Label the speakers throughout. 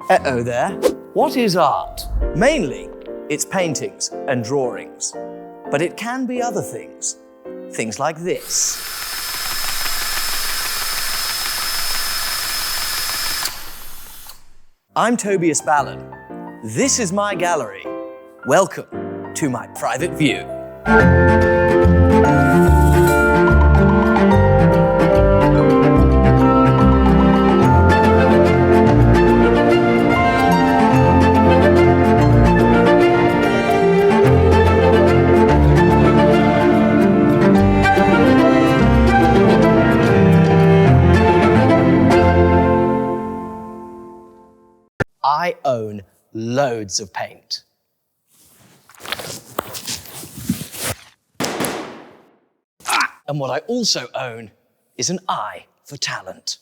Speaker 1: Uh-oh there. What is art? Mainly, it's paintings and drawings. But it can be other things. Things like this. I'm Tobias Ballon. This is my gallery. Welcome to my private view. I own loads of paint. And what I also own is an eye for talent.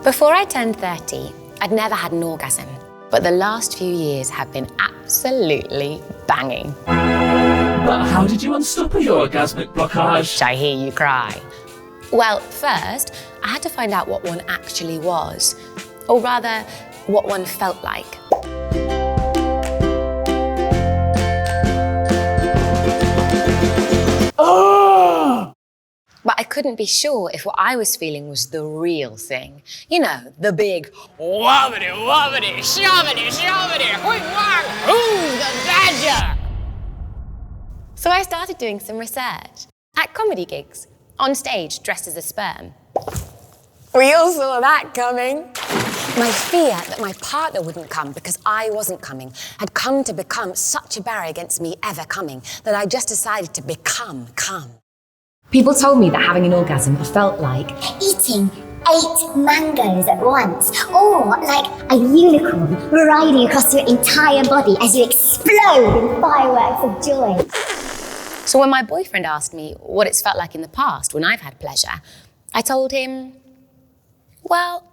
Speaker 2: Before I turned 30, I'd never had an orgasm, but the last few years have been absolutely banging.
Speaker 3: But how did you unstop your orgasmic blockage?
Speaker 2: I hear you cry. Well, first, I had to find out what one actually was, or rather, what one felt like.
Speaker 3: Oh!
Speaker 2: But I couldn't be sure if what I was feeling was the real thing. You know, the big wobbity, wobbity, shovity, shovity, quick walk, who's the badger? So I started doing some research at comedy gigs, on stage dressed as a sperm. We all saw that coming. My fear that my partner wouldn't come because I wasn't coming had come to become such a barrier against me ever coming that I just decided to become come.
Speaker 4: People told me that having an orgasm felt like
Speaker 5: eating 8 mangoes at once, or like a unicorn riding across your entire body as you explode in fireworks of joy.
Speaker 2: So when my boyfriend asked me what it's felt like in the past when I've had pleasure, I told him, well,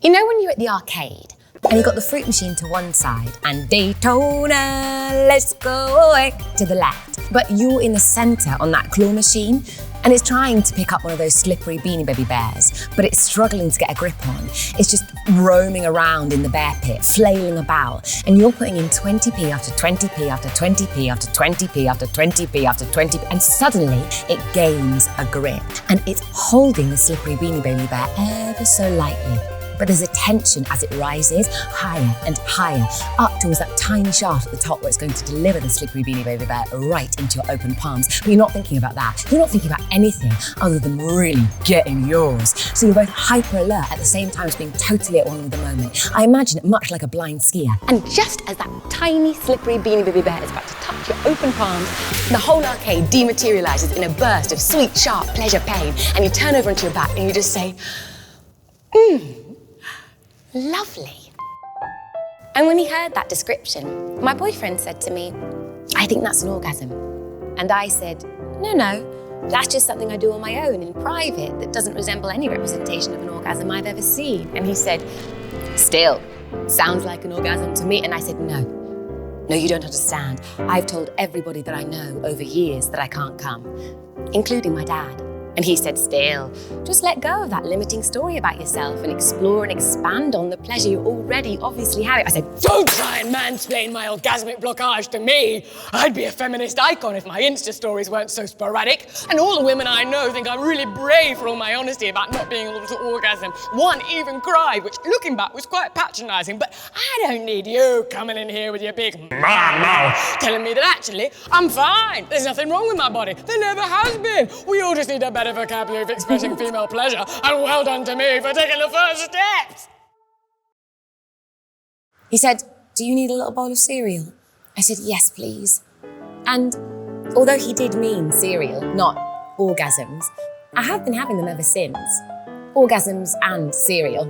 Speaker 2: you know when you're at the arcade and you've got the fruit machine to one side and Daytona, let's go away to the left, but you're in the center on that claw machine and it's trying to pick up one of those slippery Beanie Baby bears, but it's struggling to get a grip on. It's just roaming around in the bear pit, flailing about, and you're putting in 20p after 20p after 20p after 20p after 20p after 20p, and suddenly it gains a grip, and it's holding the slippery Beanie Baby bear ever so lightly. But there's a tension as it rises higher and higher, up towards that tiny shaft at the top where it's going to deliver the slippery Beanie Baby bear right into your open palms. But you're not thinking about that. You're not thinking about anything other than really getting yours. So you're both hyper alert at the same time as being totally at one with the moment. I imagine it much like a blind skier. And just as that tiny slippery Beanie Baby bear is about to touch your open palms, the whole arcade dematerializes in a burst of sweet, sharp pleasure pain, and you turn over onto your back and you just say, lovely. And when he heard that description, my boyfriend said to me, I think that's an orgasm. And I said, no, that's just something I do on my own in private that doesn't resemble any representation of an orgasm I've ever seen. And he said, still, sounds like an orgasm to me. And I said, no, you don't understand. I've told everybody that I know over years that I can't come, including my dad. And he said, still, just let go of that limiting story about yourself and explore and expand on the pleasure you already obviously have. I said, don't try and mansplain my orgasmic blockage to me. I'd be a feminist icon if my Insta stories weren't so sporadic. And all the women I know think I'm really brave for all my honesty about not being able to orgasm. One even cried, which looking back was quite patronizing, but I don't need you coming in here with your big mouth telling me that actually I'm fine. There's nothing wrong with my body. There never has been. We all just need a better vocabulary of expressing female pleasure, and well done to me for taking the first steps. He said, do you need a little bowl of cereal? I said, yes, please. And although he did mean cereal, not orgasms, I have been having them ever since. Orgasms and cereal.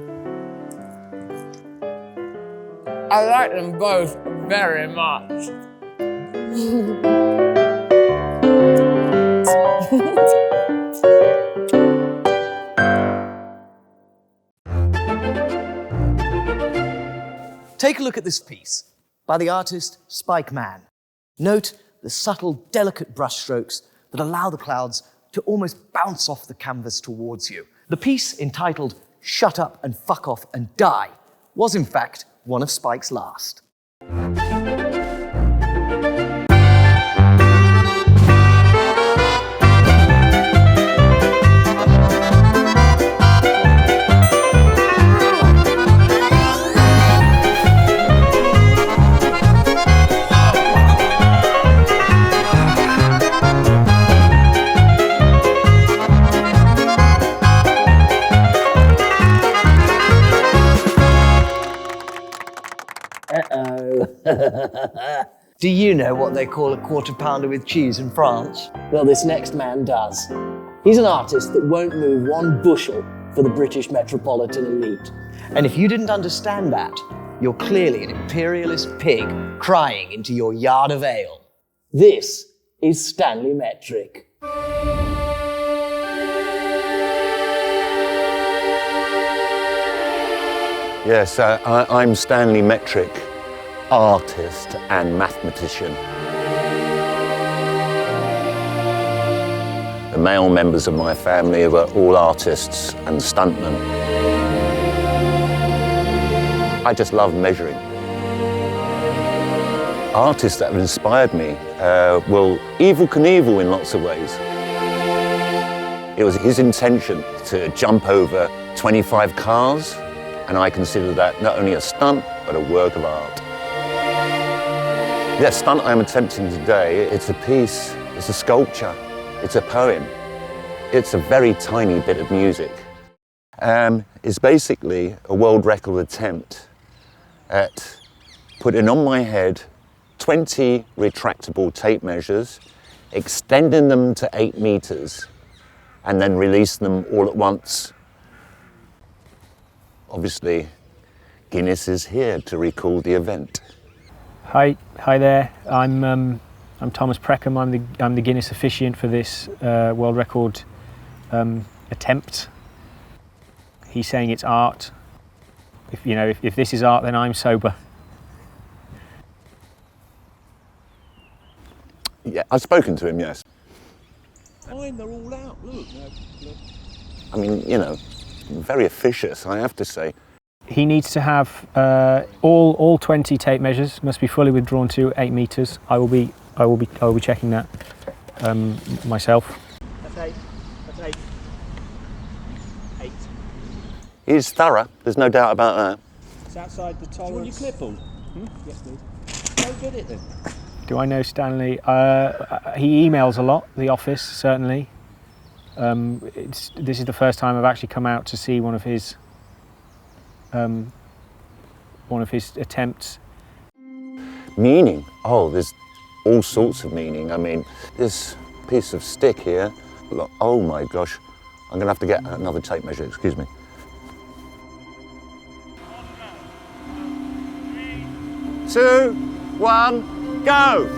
Speaker 2: I like them both very much.
Speaker 1: Take a look at this piece by the artist Spike Mann. Note the subtle, delicate brushstrokes that allow the clouds to almost bounce off the canvas towards you. The piece, entitled shut up and fuck off and die was in fact one of Spike's last. Do you know what they call a quarter pounder with cheese in France? Well, this next man does. He's an artist that won't move one bushel for the British metropolitan elite. And if you didn't understand that, you're clearly an imperialist pig crying into your yard of ale. This is Stanley Metric.
Speaker 6: Yes, I'm Stanley Metric, artist and mathematician. The male members of my family are all artists and stuntmen. I just love measuring. Artists that have inspired me, well, Evel Knievel in lots of ways. It was his intention to jump over 25 cars, and I consider that not only a stunt, but a work of art. The stunt I'm attempting today, it's a piece, it's a sculpture, it's a poem. It's a very tiny bit of music. It's basically a world record attempt at putting on my head 20 retractable tape measures, extending them to 8 meters, and then releasing them all at once. Obviously, Guinness is here to record the event.
Speaker 7: Hi there. I'm Thomas Preckham. I'm the Guinness officiant for this world record attempt. He's saying it's art. If this is art, then I'm sober.
Speaker 6: Yeah, I've spoken to him. Yes.
Speaker 8: Fine, they're all out. Look.
Speaker 6: I mean, very officious, I have to say.
Speaker 7: He needs to have all 20 tape measures must be fully withdrawn to 8 meters. I will be checking that myself.
Speaker 8: That's 8. That's 8. 8.
Speaker 6: He's thorough, there's no doubt about that.
Speaker 8: It's outside the tolerance. Do you want your clip on? Yes, please. Go get it then.
Speaker 7: Do I know Stanley? He emails a lot, the office, certainly. This is the first time I've actually come out to see one of his attempts.
Speaker 6: Meaning? Oh, there's all sorts of meaning. I mean, this piece of stick here, look, oh my gosh, I'm gonna have to get another tape measure, excuse me. 2, 1, go!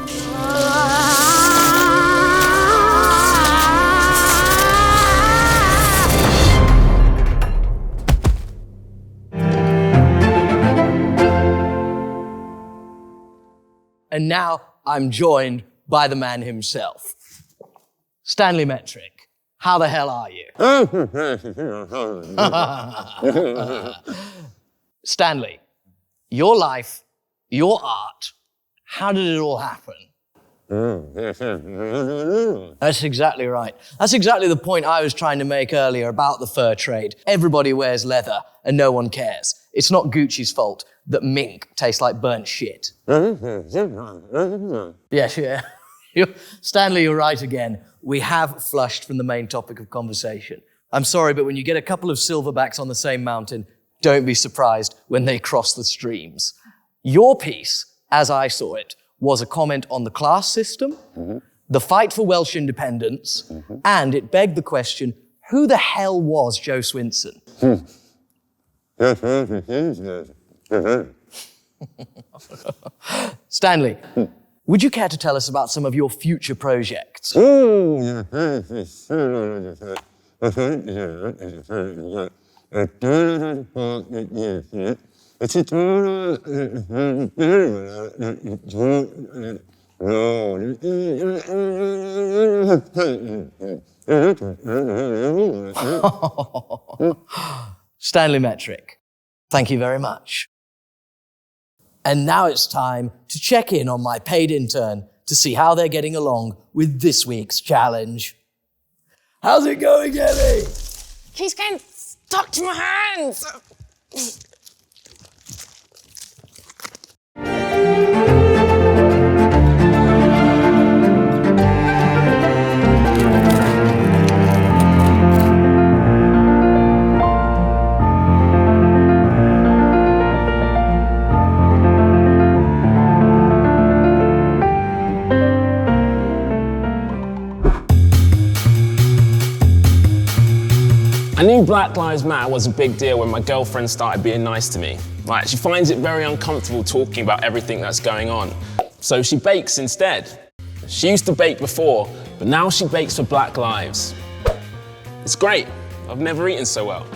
Speaker 1: And now I'm joined by the man himself. Stanley Metric, how the hell are you? Stanley, your life, your art, how did it all happen? That's exactly right. That's exactly the point I was trying to make earlier about the fur trade. Everybody wears leather and no one cares. It's not Gucci's fault that mink tastes like burnt shit. Yes, yeah. Stanley, you're right again. We have flushed from the main topic of conversation. I'm sorry, but when you get a couple of silverbacks on the same mountain, don't be surprised when they cross the streams. Your piece, as I saw it, was a comment on the class system, the fight for Welsh independence, and it begged the question, who the hell was Joe Swinson? Stanley, would you care to tell us about some of your future projects? Stanley Metric, thank you very much. And now it's time to check in on my paid intern to see how they're getting along with this week's challenge. How's it going, Ellie?
Speaker 2: He's getting stuck to my hands.
Speaker 9: I knew Black Lives Matter was a big deal when my girlfriend started being nice to me. Like, she finds it very uncomfortable talking about everything that's going on. So she bakes instead. She used to bake before, but now she bakes for Black Lives. It's great. I've never eaten so well.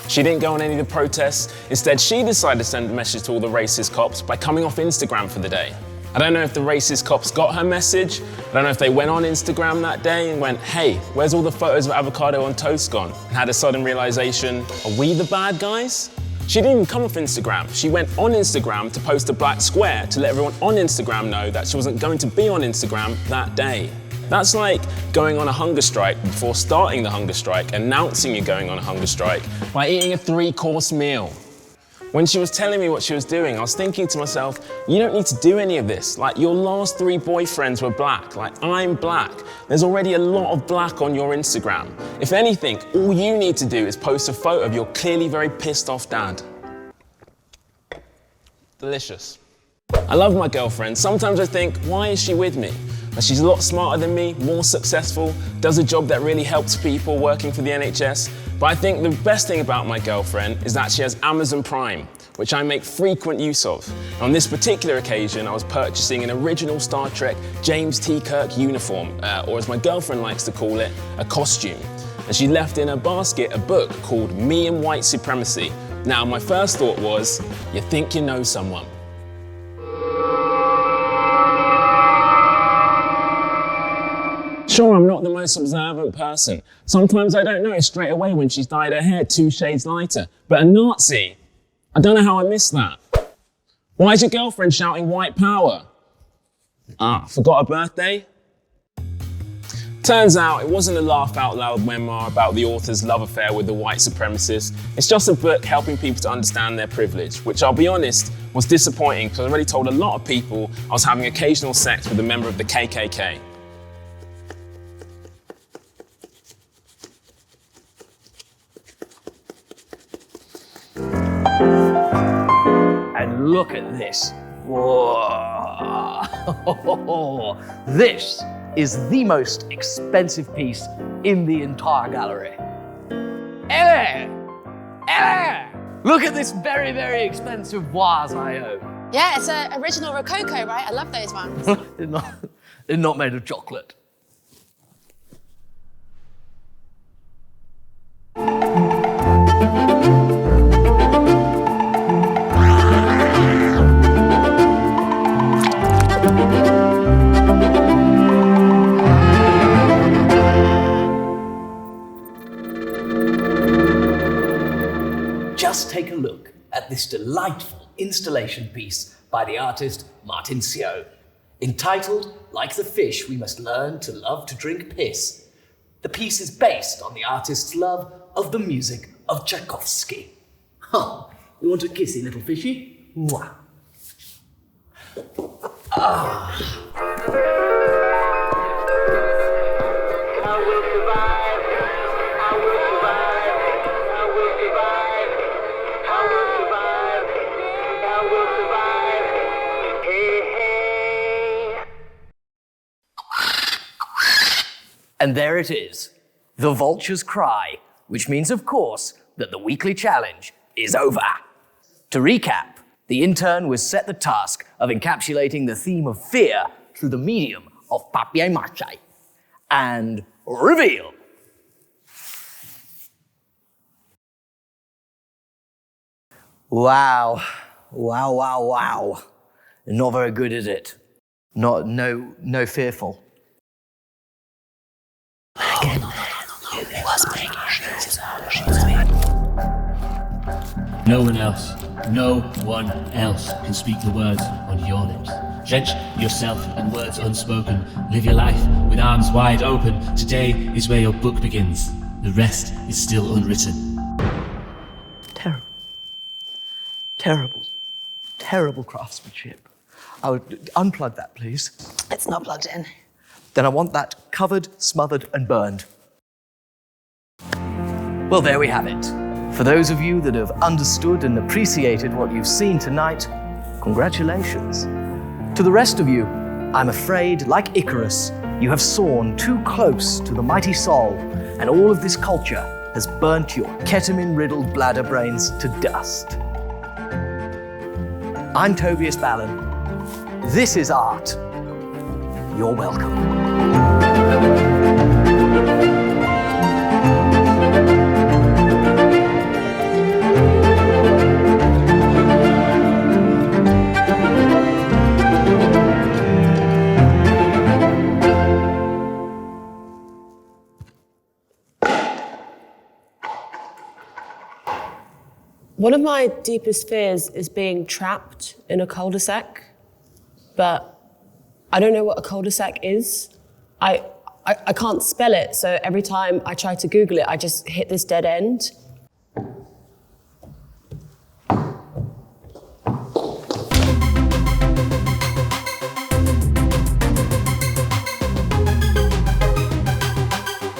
Speaker 9: She didn't go on any of the protests. Instead, she decided to send a message to all the racist cops by coming off Instagram for the day. I don't know if the racist cops got her message. I don't know if they went on Instagram that day and went, hey, where's all the photos of avocado on toast gone? And had a sudden realization, are we the bad guys? She didn't even come off Instagram. She went on Instagram to post a black square to let everyone on Instagram know that she wasn't going to be on Instagram that day. That's like going on a hunger strike before starting the hunger strike, announcing you're going on a hunger strike by eating a 3-course meal. When she was telling me what she was doing, I was thinking to myself, you don't need to do any of this. Like, your last 3 boyfriends were black. Like, I'm black. There's already a lot of black on your Instagram. If anything, all you need to do is post a photo of your clearly very pissed off dad. Delicious. I love my girlfriend. Sometimes I think, why is she with me? But she's a lot smarter than me, more successful, does a job that really helps people working for the NHS. But I think the best thing about my girlfriend is that she has Amazon Prime, which I make frequent use of. On this particular occasion, I was purchasing an original Star Trek James T. Kirk uniform, or as my girlfriend likes to call it, a costume. And she left in her basket a book called Me and White Supremacy. Now, my first thought was, you think you know someone. Sure, I'm not the most observant person. Sometimes I don't notice straight away when she's dyed her hair 2 shades lighter. But a Nazi? I don't know how I missed that. Why is your girlfriend shouting white power? Forgot her birthday? Turns out it wasn't a laugh out loud memoir about the author's love affair with the white supremacist. It's just a book helping people to understand their privilege, which I'll be honest, was disappointing because I already told a lot of people I was having occasional sex with a member of the KKK.
Speaker 1: And look at this. Whoa. This is the most expensive piece in the entire gallery. Ellie! Ellie! Look at this very, very expensive vase I own.
Speaker 2: Yeah, it's an original Rococo, right? I love those ones.
Speaker 1: They're not made of chocolate. Just take a look at this delightful installation piece by the artist Martin Soan, entitled Like the Fish We Must Learn to Love to Drink Piss. The piece is based on the artist's love of the music of Tchaikovsky. Huh, you want a kissy, little fishy? Mwah. And there it is, the vulture's cry, which means, of course, that the weekly challenge is over. To recap, the intern was set the task of encapsulating the theme of fear through the medium of papier-mâché. And reveal. Wow. Wow, wow, wow. Not very good, is it? No fearful. Again. It was making
Speaker 3: No one else can speak the words on your lips. Drench yourself in words unspoken. Live your life with arms wide open. Today is where your book begins. The rest is still unwritten.
Speaker 1: Terrible. Terrible. Terrible craftsmanship. I would unplug that, please.
Speaker 2: It's not plugged in.
Speaker 1: Then I want that covered, smothered, and burned. Well, there we have it. For those of you that have understood and appreciated what you've seen tonight, congratulations. To the rest of you, I'm afraid, like Icarus, you have soared too close to the mighty Sol, and all of this culture has burnt your ketamine-riddled bladder brains to dust. I'm Tobias Ballon. This is art. You're welcome.
Speaker 10: One of my deepest fears is being trapped in a cul-de-sac, but I don't know what a cul-de-sac is. I can't spell it, so every time I try to Google it, I just hit this dead end.